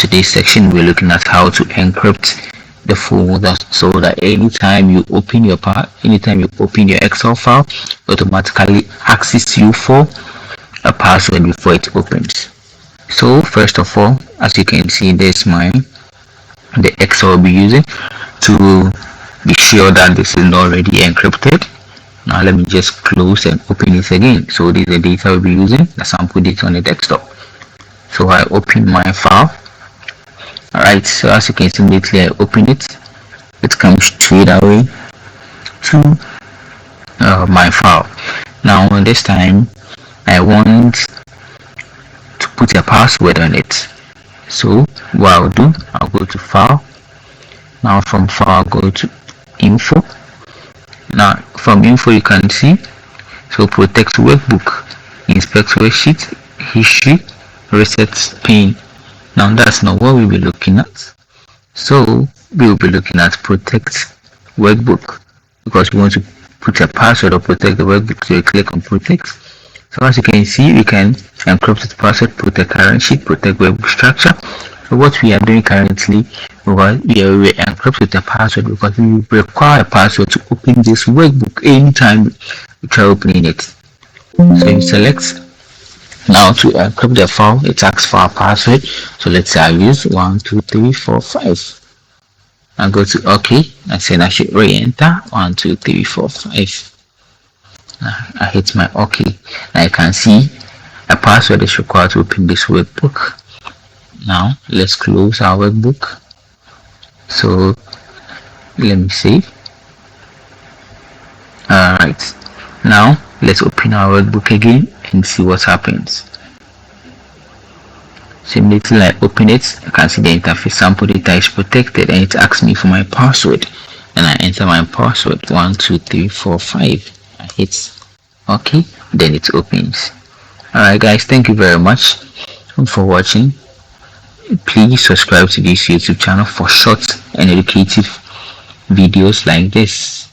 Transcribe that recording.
today's section, we're looking at how to encrypt the folder so that anytime you open your Excel file, it automatically asks you for a password before it opens. So first of all, as you can see, there's the Excel will be using to be sure that this is already encrypted. Now let me just close and open it again. So this is the data we'll be using, the sample data on the desktop. So I open my file. Alright, so as you can see, immediately I open it, it comes straight away to my file. Now this time I want to put a password on it. So what I'll do, I'll go to file. Now from file, I'll go to info. Now from info you can see, so protect workbook, inspect worksheet, history, reset pane. Now that's not what we'll be looking at. So we'll be looking at protect workbook because we want to put a password or protect the workbook. So you click on protect. So as you can see, we can encrypt the password, protect current sheet, protect workbook structure. So what we are doing currently, we encrypt with a password because we require a password to open this workbook anytime we try opening it. So you select. Now to encrypt the file, it asks for a password. So let's say I use 12345. I go to OK. I said I should re-enter 12345. I hit my OK. Now you can see a password is required to open this workbook. Now let's close our workbook. So let me save. Alright, now let's open our workbook again and see what happens. So immediately I open it, you can see the interface sample data is protected and it asks me for my password, and I enter my password 12345. I hit OK, then it opens. Alright guys, thank you very much for watching. Please subscribe to this YouTube channel for short and educative videos like this.